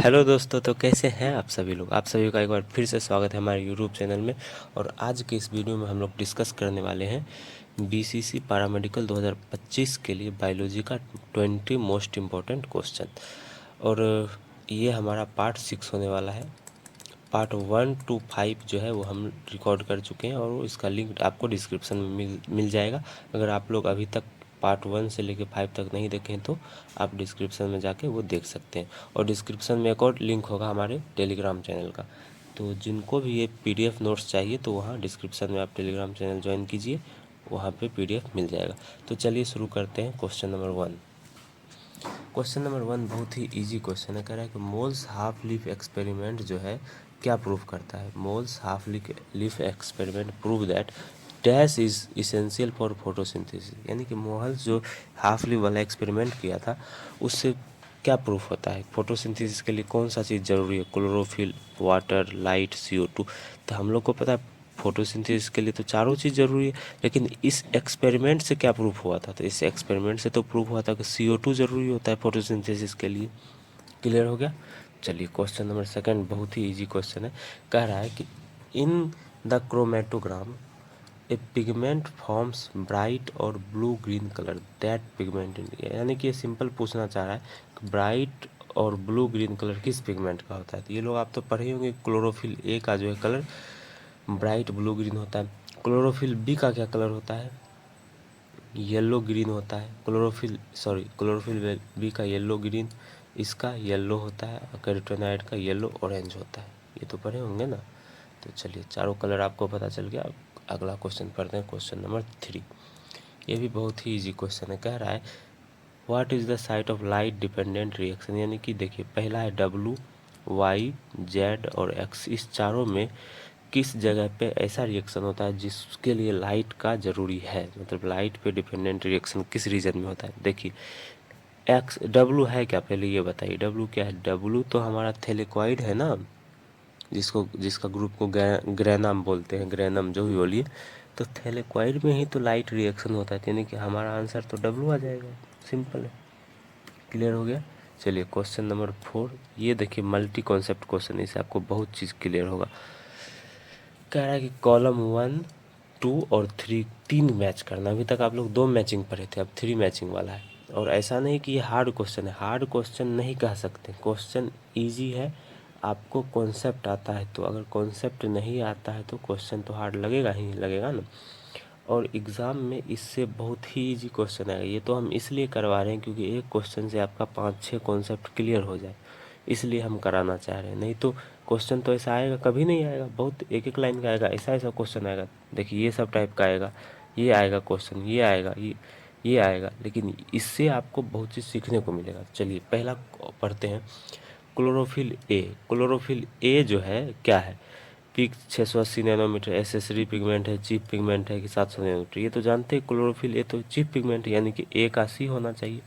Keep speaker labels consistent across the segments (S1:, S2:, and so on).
S1: Hello दोस्तों, तो कैसे हैं आप सभी लोग। आप सभी का एक बार फिर से स्वागत है हमारे यूट्यूब चैनल में। और आज के इस वीडियो में हम लोग डिस्कस करने वाले हैं बीसीसी पैरामेडिकल 2025 के लिए बायोलॉजी का 20 मोस्ट इम्पोर्टेंट क्वेश्चन। और ये हमारा पार्ट 6 होने वाला है। पार्ट 1 to 5 जो है वो हम रिकॉर्ड कर चुके हैं और इसका लिंक आपको डिस्क्रिप्शन में मिल जाएगा। अगर आप लोग अभी तक पार्ट 1 से लेकर 5 तक नहीं देखें तो आप डिस्क्रिप्शन में जाके वो देख सकते हैं। और डिस्क्रिप्शन में एक और लिंक होगा हमारे टेलीग्राम चैनल का। तो जिनको भी ये पीडीएफ नोट्स चाहिए तो वहाँ डिस्क्रिप्शन में आप टेलीग्राम चैनल ज्वाइन कीजिए, वहाँ पे पीडीएफ मिल जाएगा। तो चलिए शुरू करते हैं क्वेश्चन नंबर 1। क्वेश्चन नंबर 1 बहुत ही इजी क्वेश्चन है। कह रहा है कि मोल्स हाफ लीफ एक्सपेरिमेंट जो है क्या प्रूव करता है। Moles half leaf experiment prove that dash is essential for photosynthesis. यानी कि मोल्स जो हाफ लीफ वाला एक्सपेरिमेंट किया था उससे क्या प्रूफ होता है, फोटोसिंथेसिस के लिए कौन सा चीज़ ज़रूरी है, क्लोरोफिल, वाटर, लाइट, CO2। तो हम लोग को पता है फोटोसिंथेसिस के लिए तो चारों चीज़ ज़रूरी है। लेकिन इस एक्सपेरिमेंट से क्या प्रूफ हुआ था, तो इस एक्सपेरिमेंट से तो प्रूफ हुआ था कि CO2 ज़रूरी होता है फोटोसिंथेसिस के लिए। क्लियर हो गया। चलिए क्वेश्चन नंबर 2 बहुत ही इजी क्वेश्चन है। कह रहा है कि in the chromatogram a pigment forms bright और blue green colour that pigment. यानी कि ये सिंपल पूछना चाह रहा है कि ब्राइट और ब्लू ग्रीन कलर किस पिगमेंट का होता है। तो ये लोग आप तो पढ़े होंगे, क्लोरोफिल ए का जो है कलर ब्राइट ब्लू ग्रीन होता है। क्लोरोफिल बी का क्या कलर होता है, येलो ग्रीन होता है। क्लोरोफिल बी का येलो ग्रीन, इसका येलो होता है। और कैरोटेनॉइड का येलो ऑरेंज होता है। ये तो पढ़े होंगे ना। तो चलिए चारों कलर आपको पता चल गया। अगला क्वेश्चन पढ़ते हैं, क्वेश्चन नंबर 3। ये भी बहुत ही इजी क्वेश्चन है। कह रहा है what is the site of light dependent reaction. यानी कि देखिए पहला है W, Y, Z और X। इस चारों में किस जगह पे ऐसा रिएक्शन होता है जिसके लिए लाइट का ज़रूरी है, मतलब लाइट पे डिपेंडेंट रिएक्शन किस रीजन में होता है। देखिए W है क्या, पहले ये बताइए W क्या है। W तो हमारा थैलेकॉइड है ना, जिसका ग्रुप को ग्रेनम बोलते हैं, ग्रेनम जो भी बोलिए। तो थैलेकॉइड में ही तो लाइट रिएक्शन होता है, यानी कि हमारा आंसर तो W आ जाएगा। सिंपल है। क्लियर हो गया। चलिए क्वेश्चन नंबर 4। ये देखिए मल्टी कॉन्सेप्ट क्वेश्चन, इससे आपको बहुत चीज़ क्लियर होगा। कह रहा है कि कॉलम 1, 2 और 3 तीन मैच करना। अभी तक आप लोग 2 मैचिंग पढ़े थे, अब 3 मैचिंग वाला है। और ऐसा नहीं कि ये हार्ड क्वेश्चन है, हार्ड क्वेश्चन नहीं कह सकते, क्वेश्चन ईजी है। आपको कॉन्सेप्ट आता है तो, अगर कॉन्सेप्ट नहीं आता है तो क्वेश्चन तो हार्ड लगेगा ही लगेगा ना। और एग्ज़ाम में इससे बहुत ही इजी क्वेश्चन आएगा। ये तो हम इसलिए करवा रहे हैं क्योंकि एक क्वेश्चन से आपका 5-6 कॉन्सेप्ट क्लियर हो जाए, इसलिए हम कराना चाह रहे हैं। नहीं तो क्वेश्चन तो ऐसा आएगा कभी नहीं आएगा, बहुत एक एक लाइन का आएगा, ऐसा ऐसा क्वेश्चन आएगा। देखिए ये सब टाइप का आएगा, ये आएगा क्वेश्चन, ये आएगा, ये आएगा। लेकिन इससे आपको बहुत चीज़ सीखने को मिलेगा। चलिए पहला पढ़ते हैं, क्लोरोफिल ए। क्लोरोफिल ए जो है क्या है, पिक 680 नैनोमीटर, एसेसरी पिगमेंट है, चीफ पिगमेंट है कि 700 नैनोमीटर। ये तो जानते हैं क्लोरोफिल ए तो चीफ पिगमेंट है, यानी कि ए का C होना चाहिए।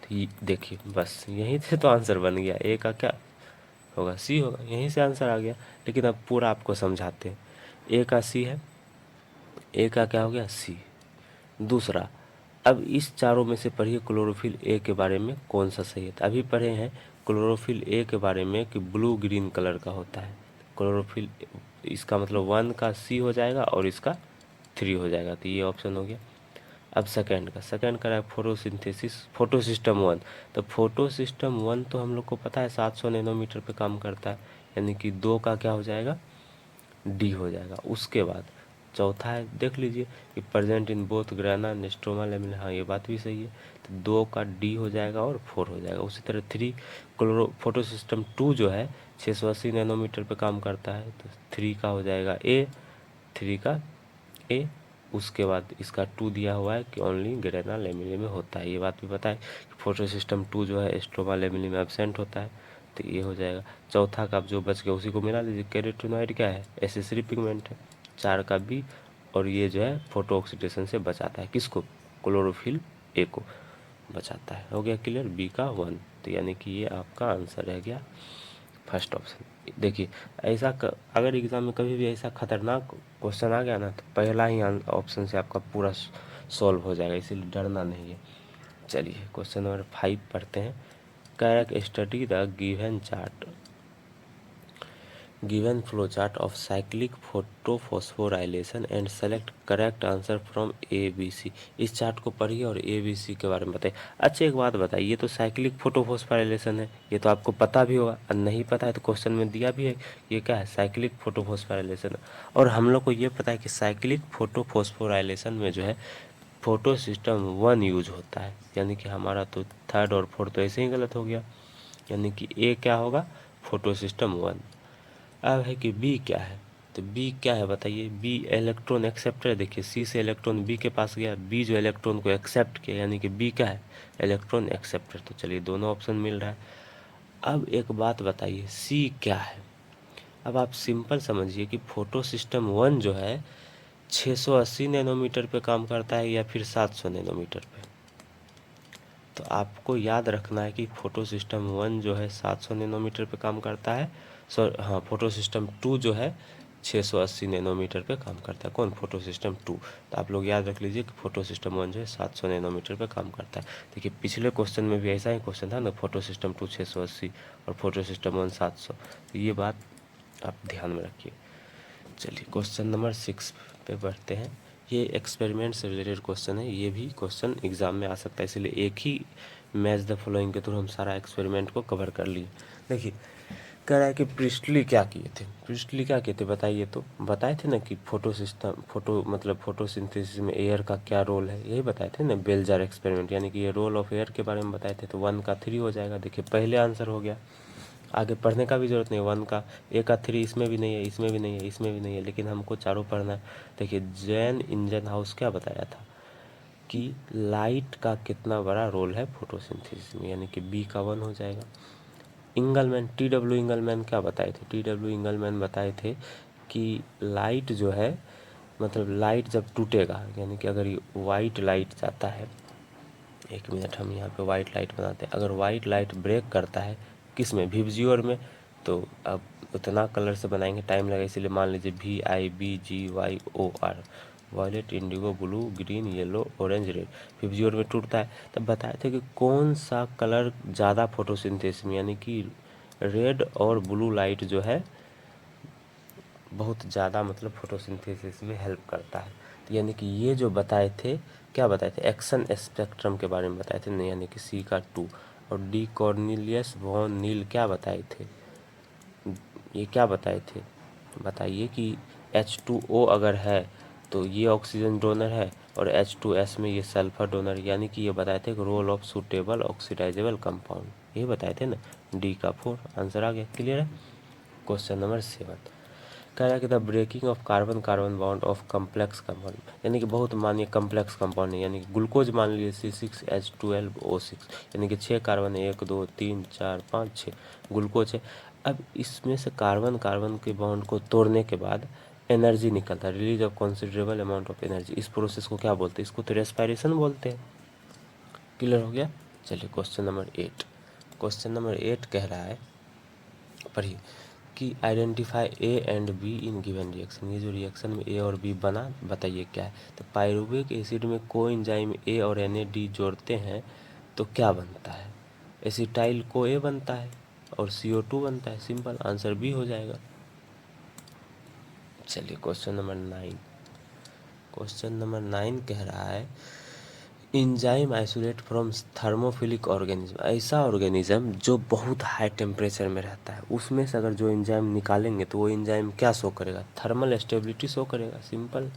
S1: तो ये देखिए बस यहीं से तो आंसर बन गया। ए का क्या होगा, C होगा, यहीं से आंसर आ गया। लेकिन अब पूरा आपको समझाते हैं। ए का C है, ए का क्या हो गया C। दूसरा, अब इस चारों में से पढ़िए क्लोरोफिल ए के बारे में कौन सा सही है। तो अभी पढ़े हैं क्लोरोफिल ए के बारे में कि ब्लू ग्रीन कलर का होता है। क्लोरोफिल इसका मतलब 1 का C हो जाएगा और इसका 3 हो जाएगा। तो ये ऑप्शन हो गया। अब सेकंड का है फोटोसिंथेसिस, फोटो सिस्टम 1। तो फोटो सिस्टम 1 तो हम लोग को पता है 700 नैनोमीटर पे काम करता है, यानी कि 2 का क्या हो जाएगा, D हो जाएगा। उसके बाद चौथा है, देख लीजिए कि present in both grana and stroma lamina. हाँ ये बात भी सही है। तो 2 का D हो जाएगा और 4 हो जाएगा। उसी तरह 3 फोटो सिस्टम 2 जो है 680 नैनोमीटर पे काम करता है, तो 3 का हो जाएगा A, 3 का A। उसके बाद इसका 2 दिया हुआ है कि ओनली ग्रेना लेमिनी में होता है। ये बात भी पता है कि फोटो सिस्टम 2 जो है स्ट्रोमा लेमिनी में एब्सेंट होता है। तो ये हो जाएगा। चौथा का जो बच गया उसी को मिला लीजिए। कैरोटीनॉइड क्या है, एसेसरी पिगमेंट है। 4 का B। और ये जो है फोटो ऑक्सीडेशन से बचाता है किसको, क्लोरोफिल ए को बचाता है। हो गया क्लियर, B का 1। तो यानी कि ये आपका आंसर रह गया फर्स्ट ऑप्शन। देखिए अगर एग्ज़ाम में कभी भी ऐसा खतरनाक क्वेश्चन आ गया ना तो पहला ही ऑप्शन से आपका पूरा सॉल्व हो जाएगा, इसीलिए डरना नहीं है। चलिए क्वेश्चन नंबर 5 पढ़ते हैं। Correct study the given flowchart of cyclic photosphorylation and select correct answer from A B C। इस चार्ट को पढ़िए और A B C के बारे में बताइए। अच्छा एक बात बताइए, ये तो साइक्लिक फोटोफॉस्फोराइलेशन है, ये तो आपको पता भी होगा, और नहीं पता है तो क्वेश्चन में दिया भी है ये क्या है, साइक्लिक फोटोफॉस्फोराइलेशन। और हम लोग को ये पता है कि साइक्लिक फोटोफॉस्फोराइलेशन में जो है फोटो सिस्टम 1 यूज होता है, यानी कि हमारा तो थर्ड और फोर्थ तो ऐसे ही गलत हो गया, यानी कि ए क्या होगा, फोटो सिस्टम 1। अब है कि बी क्या है, तो बी क्या है बताइए, बी इलेक्ट्रॉन एक्सेप्टर। देखिए सी से इलेक्ट्रॉन बी के पास गया, बी जो इलेक्ट्रॉन को एक्सेप्ट किया, यानी कि बी क्या है, इलेक्ट्रॉन एक्सेप्टर। तो चलिए दोनों ऑप्शन मिल रहा है। अब एक बात बताइए सी क्या है। अब आप सिंपल समझिए कि फोटो सिस्टम 1 जो है 680 नैनोमीटर पे काम करता है या फिर 700 नैनोमीटर पे। तो आपको याद रखना है कि फोटो सिस्टम 1 जो है 700 नैनोमीटर पे काम करता है, हाँ फोटो सिस्टम 2 जो है 680 नैनोमीटर पे काम करता है। कौन, फोटो सिस्टम 2। तो आप लोग याद रख लीजिए कि फोटो सिस्टम 1 जो है 700 नैनोमीटर पे काम करता है। देखिए पिछले क्वेश्चन में भी ऐसा ही क्वेश्चन था ना, फोटो सिस्टम 2 680 और फोटो सिस्टम 1 700। तो ये बात आप ध्यान में रखिए। चलिए क्वेश्चन नंबर 6 पे बढ़ते हैं। ये एक्सपेरिमेंट से रिलेटेड क्वेश्चन है, ये भी क्वेश्चन एग्जाम में आ सकता है, इसलिए एक ही मैच द फॉलोइंग के थ्रू हम सारा एक्सपेरिमेंट को कवर कर लिए। देखिए कह रहा है कि प्रिस्टली क्या किए थे, प्रिस्टली क्या किए थे बताइए। तो बताए थे ना कि फोटो सिस्टम मतलब फोटोसिंथेसिस में एयर का क्या रोल है, यही बताए थे ना, बेल जार एक्सपेरिमेंट, यानी कि ये रोल ऑफ एयर के बारे में बताए थे। तो 1 का 3 हो जाएगा। देखिए पहले आंसर हो गया, आगे पढ़ने का भी जरूरत नहीं, 1 का ए का 3 इसमें भी नहीं है, इसमें भी नहीं है, इसमें भी नहीं है, लेकिन हमको चारों पढ़ना है। देखिए जैन इंजन हाउस क्या बताया था कि लाइट का कितना बड़ा रोल है फोटोसिंथेसिस में, यानी कि बी का 1 हो जाएगा। इंगलमैन, TW इंगलमैन क्या बताए थे, TW इंगलमैन बताए थे कि लाइट जो है, मतलब लाइट जब टूटेगा, यानी कि अगर ये वाइट लाइट जाता है, एक मिनट हम यहाँ पे वाइट लाइट बनाते हैं, अगर वाइट लाइट ब्रेक करता है किस में, विबज्योर में, तो अब उतना कलर से बनाएंगे टाइम लगेगा, इसलिए मान लीजिए VIBGYOR, violet, indigo, blue, green, yellow, orange, red, VIBGYOR में टूटता है। तब बताए थे कि कौन सा कलर ज़्यादा फोटोसिंथेसिस में, यानी कि रेड और ब्लू लाइट जो है बहुत ज़्यादा मतलब फोटोसिंथेसिस में हेल्प करता है। तो यानी कि ये जो बताए थे, क्या बताए थे, एक्शन स्पेक्ट्रम के बारे में बताए थे नहीं, यानी कि सी का 2। और डी कॉर्नेलियस वॉन नील क्या बताए थे, ये क्या बताए थे बताइए कि H2O अगर है तो ये ऑक्सीजन डोनर है, और H2S में ये सल्फर डोनर, यानी कि ये बताए थे role of suitable oxidisable compound, ये बताए थे ना। डी का 4 आंसर आ गया, क्लियर है। क्वेश्चन नंबर 7 कह रहा है कि the breaking of carbon carbon bond of complex compound, यानी कि बहुत मानिए कम्प्लेक्स कंपाउंड है, यानी कि ग्लूकोज मान लीजिए C6H12O6, यानी कि 6 कार्बन, 1 2 3 4 5 6 ग्लूकोज है। अब इसमें से कार्बन कार्बन के बॉन्ड को तोड़ने के बाद एनर्जी निकलता है, release of considerable amount of energy. इस प्रोसेस को क्या बोलते हैं, इसको तो रेस्पायरेशन बोलते हैं। क्लियर हो गया। चलिए क्वेश्चन नंबर 8, क्वेश्चन नंबर 8 कह रहा है, पढ़िए कि identify A and be in given reaction, ये जो रिएक्शन में ए और बी बना बताइए क्या है। तो पायरुविक एसिड में कोएंजाइम ए और NAD जोड़ते हैं तो क्या बनता है, एसिटाइल को ए बनता है और CO2 बनता है, सिंपल आंसर बी हो जाएगा। चलिए क्वेश्चन नंबर 9, क्वेश्चन नंबर 9 कह रहा है enzyme isolate from thermophilic organism, ऐसा ऑर्गेनिज्म जो बहुत हाई टेम्परेचर में रहता है, उसमें से अगर जो इंजाइम निकालेंगे तो वो इंजाइम क्या शो करेगा, थर्मल स्टेबिलिटी शो करेगा, सिंपल।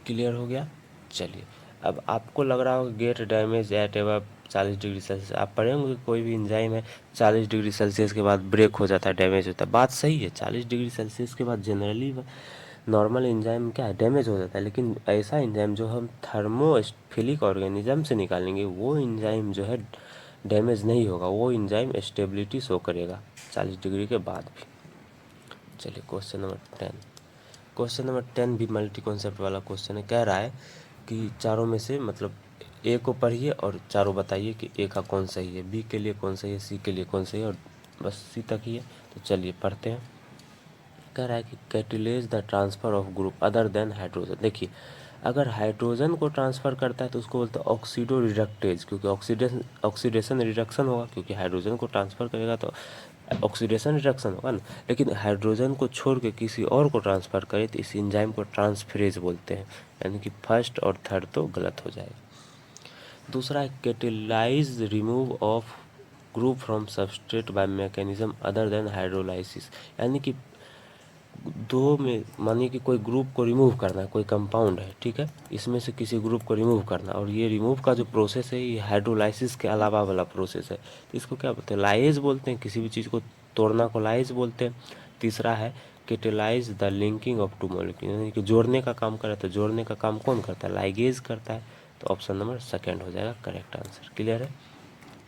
S1: क्लियर हो गया। चलिए अब आपको लग रहा होगा get damage at above 40 degree Celsius, आप पढ़े होंगे कोई भी इंजाइम है 40 डिग्री सेल्सियस के बाद ब्रेक हो जाता है, डैमेज होता है, बात सही है। 40 डिग्री सेल्सियस के बाद जनरली नॉर्मल एंजाइम क्या है, डैमेज हो जाता है, लेकिन ऐसा एंजाइम जो हम थर्मोफिलिक ऑर्गेनिज्म से निकालेंगे वो एंजाइम जो है डैमेज नहीं होगा, वो एंजाइम स्टेबिलिटी शो करेगा 40 डिग्री के बाद भी। चलिए क्वेश्चन नंबर 10, क्वेश्चन नंबर 10 भी मल्टी कॉन्सेप्ट वाला क्वेश्चन है। कह रहा है कि चारों में से मतलब ए को पढ़िए और चारों बताइए कि ए का कौन सही है, बी के लिए कौन सही है, सी के लिए कौन सही है, और बस सी तक ही है। तो चलिए पढ़ते हैं। कह रहा है कि catalyse the transfer of group other than hydrogen. देखिए अगर हाइड्रोजन को ट्रांसफ़र करता है तो उसको बोलते हैं ऑक्सीडो रिडक्टेज, क्योंकि ऑक्सीडेशन रिडक्शन होगा, क्योंकि हाइड्रोजन को ट्रांसफ़र करेगा तो ऑक्सीडेशन रिडक्शन होगा ना। लेकिन हाइड्रोजन को छोड़ के किसी और को ट्रांसफ़र करे तो इस एंजाइम को ट्रांसफरेज बोलते हैं, यानी कि फर्स्ट और थर्ड तो गलत हो जाएगा। दूसरा है catalyse remove of group from substrate by mechanism other than hydrolysis, यानी कि दो में मानिए कि कोई ग्रुप को रिमूव करना है, कोई कंपाउंड है, ठीक है, इसमें से किसी ग्रुप को रिमूव करना, और ये रिमूव का जो प्रोसेस है ये हाइड्रोलाइसिस के अलावा वाला प्रोसेस है, तो इसको क्या बोलते हैं, लाइज बोलते हैं। किसी भी चीज़ को तोड़ना को लाइज बोलते हैं। तीसरा है catalyse the linking of two molecule, यानी कि जोड़ने का काम करे, तो जोड़ने का काम कौन करता है, लाइगेज करता है, तो ऑप्शन नंबर सेकेंड हो जाएगा करेक्ट आंसर। क्लियर है।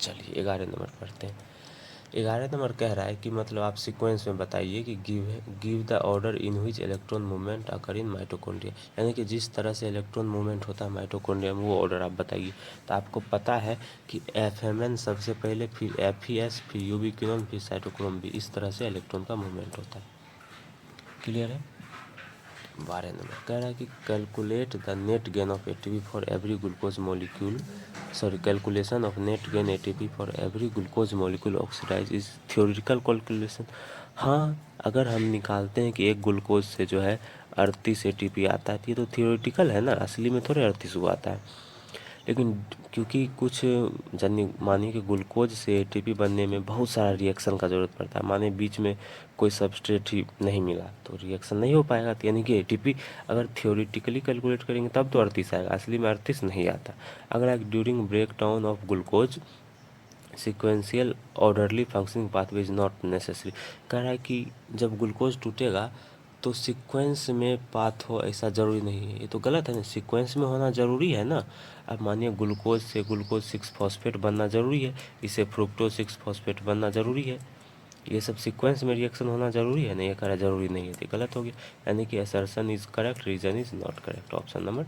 S1: चलिए 11 नंबर पढ़ते हैं। 11 नंबर कह रहा है कि मतलब आप सीक्वेंस में बताइए कि give the order in which electron movement occur in mitochondria, यानी कि जिस तरह से इलेक्ट्रॉन मूवमेंट होता है माइटोकॉन्ड्रिया में वो ऑर्डर आप बताइए। तो आपको पता है कि FMN सबसे पहले, फिर FES, फिर यूबिक्विनोन, फिर साइटोक्रोम बी, इस तरह से इलेक्ट्रॉन का मूवमेंट होता है। क्लियर है। 12 नंबर कह रहा है कि calculate the net gain of ATP for every glucose molecule, sorry calculation of net gain ATP for every glucose molecule oxidise is theoretical calculation. हाँ, अगर हम निकालते हैं कि एक ग्लूकोज से जो है 38 ATP आता है, तो ये तो थियोरेटिकल है ना, असली में थोड़े 38 वो आता है। लेकिन क्योंकि कुछ जन्य मानिए कि ग्लूकोज से ATP बनने में बहुत सारा रिएक्शन का ज़रूरत पड़ता है, माने बीच में कोई सबस्ट्रेट ही नहीं मिला तो रिएक्शन नहीं हो पाएगा, तो यानी कि ATP अगर थियोरेटिकली कैलकुलेट करेंगे तब तो 38 आएगा, असली में 38 नहीं आता। अगला during break down of glucose sequential orderly functioning pathway is not necessary, कह रहा है कि जब ग्लूकोज टूटेगा तो सीक्वेंस में पाथ हो ऐसा ज़रूरी नहीं है, ये तो गलत है ना, सीक्वेंस में होना ज़रूरी है ना। अब मानिए ग्लूकोज से ग्लूकोज 6 फॉस्फेट बनना ज़रूरी है, इससे फ्रुक्टोज 6 फॉस्फेट बनना ज़रूरी है, ये सब सीक्वेंस में रिएक्शन होना ज़रूरी है ना, ये कह रहा ज़रूरी नहीं है, तो गलत हो गया, यानी कि assertion is correct, reason is not correct, option number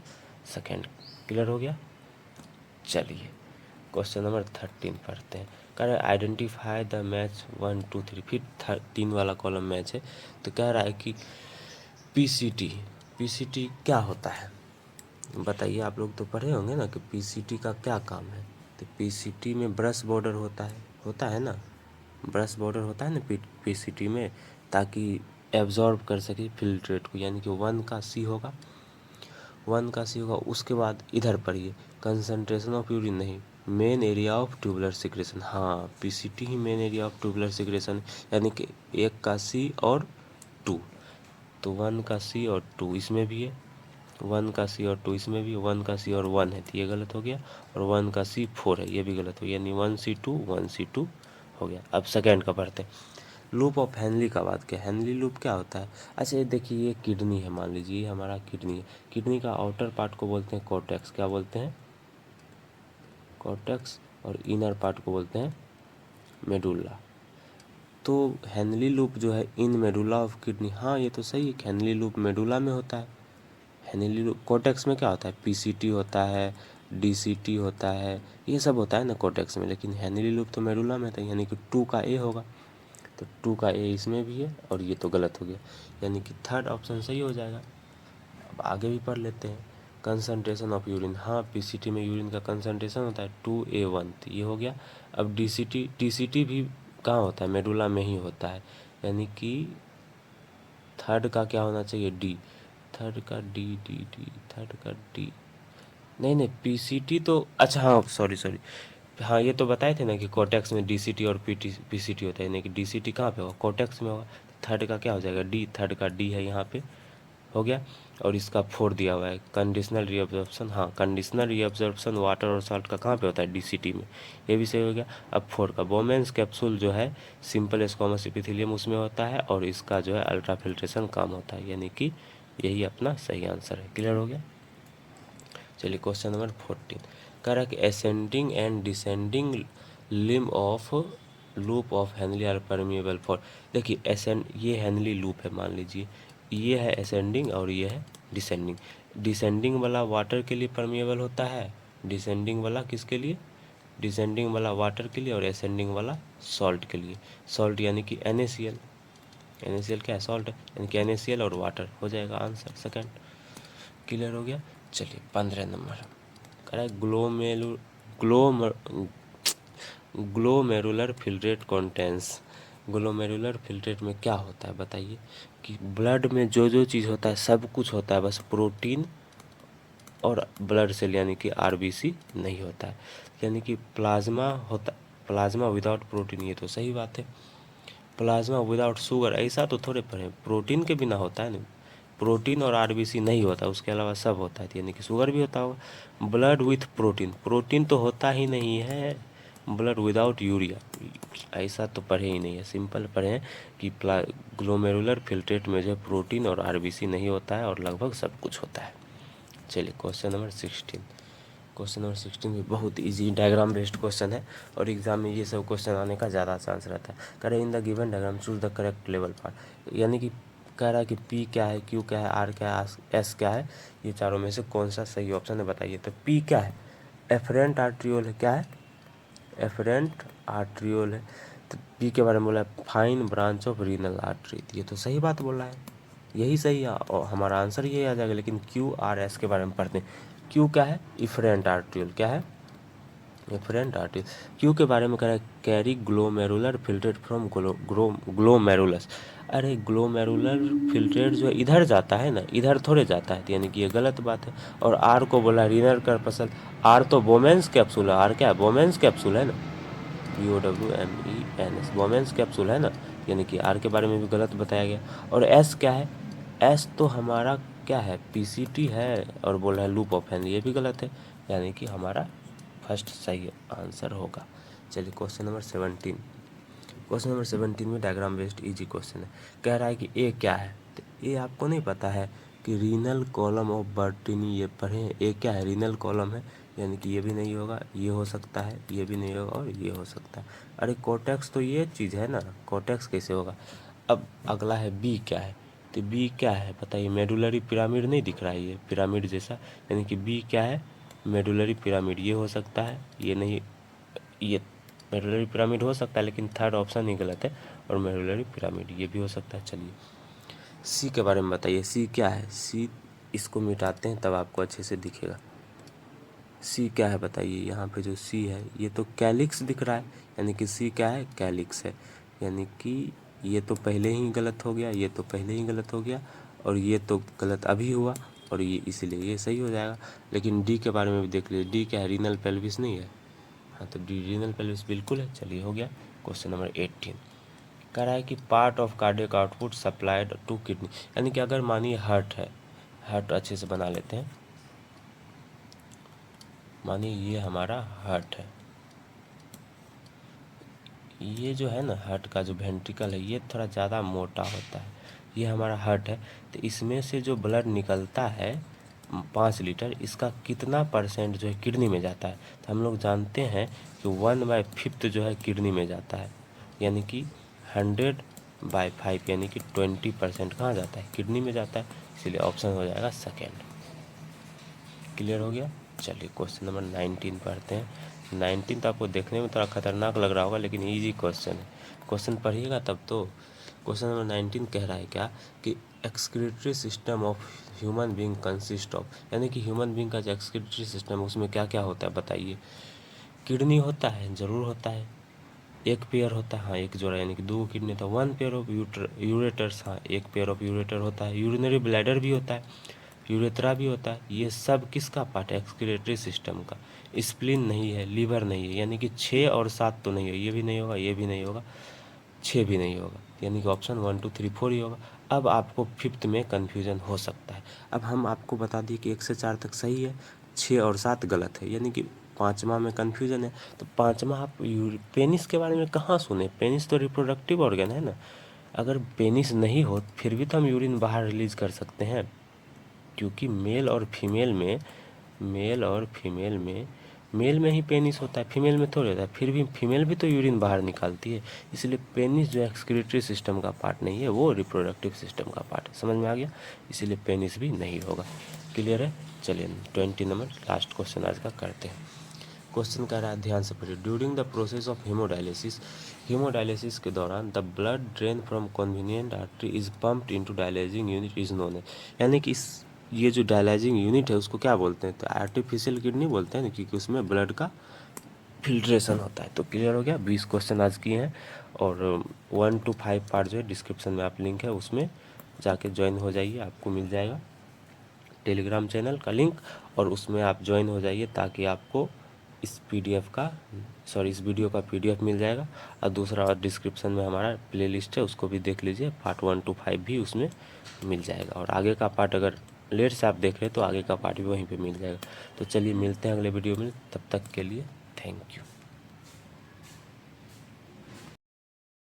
S1: second. Clear हो गया। चलिए क्वेश्चन नंबर 13 पढ़ते हैं। कह रहा है आइडेंटिफाई द मैच 1 2 3, फिर 3 वाला कॉलम मैच है, तो कह रहा है कि पीसीटी क्या होता है बताइए। आप लोग तो पढ़े होंगे ना कि पीसीटी का क्या काम है। तो पीसीटी में ब्रश बॉर्डर होता है ना, ब्रश बॉर्डर होता है ना पीसीटी में, ताकि एब्जॉर्ब कर सके फिल्ट्रेट को, यानी कि 1 का C होगा, उसके बाद इधर पढ़िए कंसंट्रेशन ऑफ यूरिन नहीं, main area of tubular secretion. हाँ, पीसीटी ही main area of tubular secretion, यानी कि 1 का C और 2, तो 1 का C और 2 इसमें भी है, 1 का C और 2 इसमें भी, 1 का C और 1 है, तो ये गलत हो गया, और 1 का C 4 है, ये भी गलत हो गया, यानी 1C2 हो गया। अब सेकेंड का पढ़ते हैं। लूप ऑफ हेनली का बात किया, हेनली लूप क्या होता है। अच्छा ये देखिए, ये किडनी है, मान लीजिए ये हमारा किडनी है, किडनी का आउटर पार्ट को बोलते हैं कॉर्टेक्स, क्या बोलते हैं, कॉर्टेक्स, और इनर पार्ट को बोलते हैं मेडुला। तो हेनली लूप जो है इन मेडुला ऑफ किडनी, हाँ ये तो सही है, हेनली लूप मेडुला में होता है। हेनली लूप कॉर्टेक्स में क्या होता है, पीसीटी होता है, डीसीटी होता है, ये सब होता है ना कॉर्टेक्स में, लेकिन हेनली लूप तो मेडुला में था, यानी कि 2 का A होगा, तो 2 का A इसमें भी है, और ये तो गलत हो गया, यानी कि थर्ड ऑप्शन सही हो जाएगा। अब आगे भी पढ़ लेते हैं। कंसंट्रेशन ऑफ यूरिन, हाँ पीसीटी में यूरिन का कंसंट्रेशन होता है 2A1, तो ये हो गया। अब डीसीटी भी कहाँ होता है, मेडुला में ही होता है, यानी कि थर्ड का क्या होना चाहिए, डी, थर्ड का डी डी डी थर्ड का डी, नहीं पीसीटी तो, अच्छा हाँ सॉरी, हाँ ये तो बताए थे ना कि कोटेक्स में डीसीटी और पीसीटी होता है, यानी कि डीसीटी कहाँ पे होगा, कोटेक्स में होगा, थर्ड का क्या हो जाएगा, डी, थर्ड का डी है यहाँ पे, हो गया। और इसका 4 दिया हुआ है कंडीशनल रीअब्जॉर्प्शन, हाँ कंडीशनल रीअब्जॉर्प्शन वाटर और साल्ट का कहाँ पे होता है, डीसीटी में, ये भी सही हो गया। अब 4 का बोमेंस कैप्सूल जो है सिंपल स्क्वामस एपिथेलियम उसमें होता है, और इसका जो है अल्ट्रा फिल्ट्रेशन काम होता है, यानी कि यही अपना सही आंसर है। क्लियर हो गया। चलिए क्वेश्चन नंबर 14 कह रहा है कि ascending and descending limb of loop of Henle are permeable for, देखिए असेंड, ये हेनली लूप है मान लीजिए, ये है असेंडिंग और ये है डिसेंडिंग। डिसेंडिंग वाला वाटर के लिए परमिएबल होता है, डिसेंडिंग वाला किसके लिए, डिसेंडिंग वाला वाटर के लिए, और असेंडिंग वाला सॉल्ट के लिए। सॉल्ट यानी कि NaCl, NaCl क्या है, सॉल्ट है, यानी कि NaCl और वाटर हो जाएगा आंसर सेकंड। क्लियर हो गया। चलिए 15 नंबर कह रहा है glomerular filtrate contains. Glomerular filtrate में क्या होता है बताइए। कि ब्लड में जो जो चीज़ होता है सब कुछ होता है, बस प्रोटीन और ब्लड सेल यानी कि आरबीसी नहीं होता है। यानी कि प्लाज्मा होता, प्लाज्मा विदाउट प्रोटीन, ये तो सही बात है। प्लाज्मा विदाउट शुगर ऐसा तो थोड़े पढ़े, प्रोटीन के बिना होता है नहीं। प्रोटीन और आरबीसी नहीं होता, उसके अलावा सब होता है, यानी कि शुगर भी होता होगा। ब्लड विथ प्रोटीन, प्रोटीन तो होता ही नहीं है। ब्लड विदाउट यूरिया, ऐसा तो पढ़े ही नहीं है, सिंपल पढ़े हैं कि ग्लोमेरुलर फिल्ट्रेट में जो है प्रोटीन और आरबीसी नहीं होता है और लगभग सब कुछ होता है। चलिए क्वेश्चन नंबर 16। क्वेश्चन नंबर 16 भी बहुत इजी डायग्राम बेस्ड क्वेश्चन है और एग्जाम में ये सब क्वेश्चन आने का ज़्यादा चांस रहता है। कह रहे in the given diagram choose the correct level part, यानी कि कह रहा है कि पी क्या है, क्यू क्या है, आर क्या है, एस क्या है, ये चारों में से कौन सा सही ऑप्शन है बताइए। तो पी क्या है, एफरेंट आर्ट्रियोल है। क्या है, एफरेंट आर्ट्रियोल है। तो पी के बारे में बोला है fine branch of renal artery, ये तो सही बात बोल रहा है, यही सही है और हमारा आंसर ये आ जाएगा। लेकिन क्यू आर एस के बारे में पढ़ते हैं। क्यू क्या है, इफरेंट आर्ट्रियोल। क्या है, इफरेंट आर्ट्रियोल। क्यू के बारे में कह रहा है carry glomerular filtrate from glomerulus. अरे ग्लोमेरुलर फिल्ट्रेट जो इधर जाता है ना, इधर थोड़े जाता है, तो यानी कि ये गलत बात है। और आर को बोला रीनल कर्पसल, आर तो बोमेंस कैप्सूल है। आर क्या है, बोमेंस कैप्सूल है ना, BOWMENS बोमेंस कैप्सूल है ना, यानी कि आर के बारे में भी गलत बताया गया। और एस क्या है, एस तो हमारा क्या है, PCT है और बोल रहा है लूप ऑफ हैंड, ये भी गलत है, यानी कि हमारा फर्स्ट सही आंसर होगा। चलिए क्वेश्चन नंबर 17। क्वेश्चन नंबर 17 में डायग्राम बेस्ड इजी क्वेश्चन है। कह रहा है कि ए क्या है, तो ए आपको नहीं पता है कि रीनल कॉलम ऑफ बर्टिनी, ये पढ़े। ए क्या है, रीनल कॉलम है, यानी कि ये भी नहीं होगा, ये हो सकता है, ये भी नहीं होगा और ये हो सकता है। अरे कोटेक्स तो ये चीज़ है ना, कोटेक्स कैसे होगा। अब अगला है बी क्या है, तो बी क्या है बताइए। मेडुलरी पिरामिड नहीं दिख रहा है, ये पिरामिड जैसा, यानी कि बी क्या है, मेडुलरी पिरामिड, ये हो सकता है, ये नहीं, ये मेडुलरी पिरामिड हो सकता है लेकिन थर्ड ऑप्शन ही गलत है, और मेडुलरी पिरामिड ये भी हो सकता है। चलिए सी के बारे में बताइए, सी क्या है। सी, इसको मिटाते हैं तब आपको अच्छे से दिखेगा। सी क्या है बताइए। यहाँ पे जो सी है ये तो कैलिक्स दिख रहा है, यानी कि सी क्या है, कैलिक्स है, यानी कि ये तो पहले ही गलत हो गया, ये तो पहले ही गलत हो गया और ये तो गलत अभी हुआ और ये इसीलिए ये सही हो जाएगा। लेकिन डी के बारे में भी देख लीजिए, डी क्या है, रीनल पेल्विस नहीं है। हाँ तो डी रीनल पेल्विस बिल्कुल है। चलिए हो गया। क्वेश्चन नंबर 18 कह रहा है कि part of cardiac output supplied to kidney, यानी कि अगर मानिए हार्ट है, हार्ट अच्छे से बना लेते हैं, मानिए ये हमारा हार्ट है, ये जो है ना हार्ट का जो वेंट्रिकल है ये थोड़ा ज़्यादा मोटा होता है, ये हमारा हार्ट है। तो इसमें से जो ब्लड निकलता है 5 लीटर, इसका कितना परसेंट जो है किडनी में जाता है। तो हम लोग जानते हैं कि 1/5 जो है किडनी में जाता है, यानी कि 100/5 यानी कि 20% कहाँ जाता है, किडनी में जाता है, इसलिए ऑप्शन हो जाएगा सेकेंड। क्लियर हो गया। चलिए क्वेश्चन नंबर 19 पढ़ते हैं। 19 तो आपको देखने में थोड़ा खतरनाक लग रहा होगा लेकिन इजी क्वेश्चन है, क्वेश्चन पढ़िएगा तब तो। क्वेश्चन नंबर 19 कह रहा है क्या कि excretory system of human being consist of, यानी कि ह्यूमन बीइंग का जो एक्सक्रीटरी सिस्टम है उसमें क्या क्या होता है बताइए। किडनी होता है, ज़रूर होता है, एक पेयर होता है, हाँ एक जोड़ा, यानी कि 2 किडनी होता है। 1 पेयर ऑफ यूरेटर्स, हाँ एक पेयर ऑफ यूरेटर होता है। यूरिनरी ब्लैडर भी होता है, यूरेथ्रा भी होता है। ये सब किसका पार्ट है, एक्सक्रीटरी सिस्टम का। स्प्लीन नहीं है, लीवर नहीं है, यानी कि 6 और 7 तो नहीं है, ये भी नहीं होगा, ये भी नहीं होगा, 6 भी नहीं होगा, यानी कि ऑप्शन 1 2 3 4 ही होगा। अब आपको फिफ्थ में कन्फ्यूजन हो सकता है। अब हम आपको बता दिए कि 1 से 4 तक सही है, 6 और 7 गलत है, यानी कि पाँचवा में कन्फ्यूजन है। तो पाँचवा आप पेनिस के बारे में कहाँ सुने, पेनिस तो रिप्रोडक्टिव ऑर्गन है ना। अगर पेनिस नहीं हो फिर भी तो हम यूरिन बाहर रिलीज कर सकते हैं, क्योंकि मेल और फीमेल में, मेल में ही पेनिस होता है, फीमेल में थोड़ी होता है। फिर भी फीमेल भी तो यूरिन बाहर निकालती है, इसलिए पेनिस जो एक्सक्रीटरी सिस्टम का पार्ट नहीं है, वो रिप्रोडक्टिव सिस्टम का पार्ट है। समझ में आ गया, इसीलिए पेनिस भी नहीं होगा। क्लियर है। चलिए 20 नंबर लास्ट क्वेश्चन आज का करते हैं। क्वेश्चन कह रहा है, ध्यान से पढ़िए। During the process of haemodialysis, haemodialysis के दौरान the blood drain from convenient artery is pumped into dialysing unit is known है, यानी कि इस ये जो डायलाइजिंग यूनिट है उसको क्या बोलते हैं, तो आर्टिफिशियल किडनी बोलते हैं ना, क्योंकि उसमें ब्लड का फिल्ट्रेशन होता है। तो क्लियर हो गया, 20 क्वेश्चन आज किए हैं और 1 to 5 पार्ट जो है डिस्क्रिप्शन में आप लिंक है उसमें जाके ज्वाइन हो जाइए, आपको मिल जाएगा टेलीग्राम चैनल का लिंक, और उसमें आप ज्वाइन हो जाइए ताकि आपको इस इस वीडियो का PDF मिल जाएगा। और दूसरा डिस्क्रिप्शन में हमारा प्लेलिस्ट है, उसको भी देख लीजिए, पार्ट 1 to 5 भी उसमें मिल जाएगा। और आगे का पार्ट अगर लेट से आप देख रहे हैं तो आगे का पार्ट भी वहीं पे मिल जाएगा। तो चलिए मिलते हैं अगले वीडियो में, तब तक के लिए थैंक यू।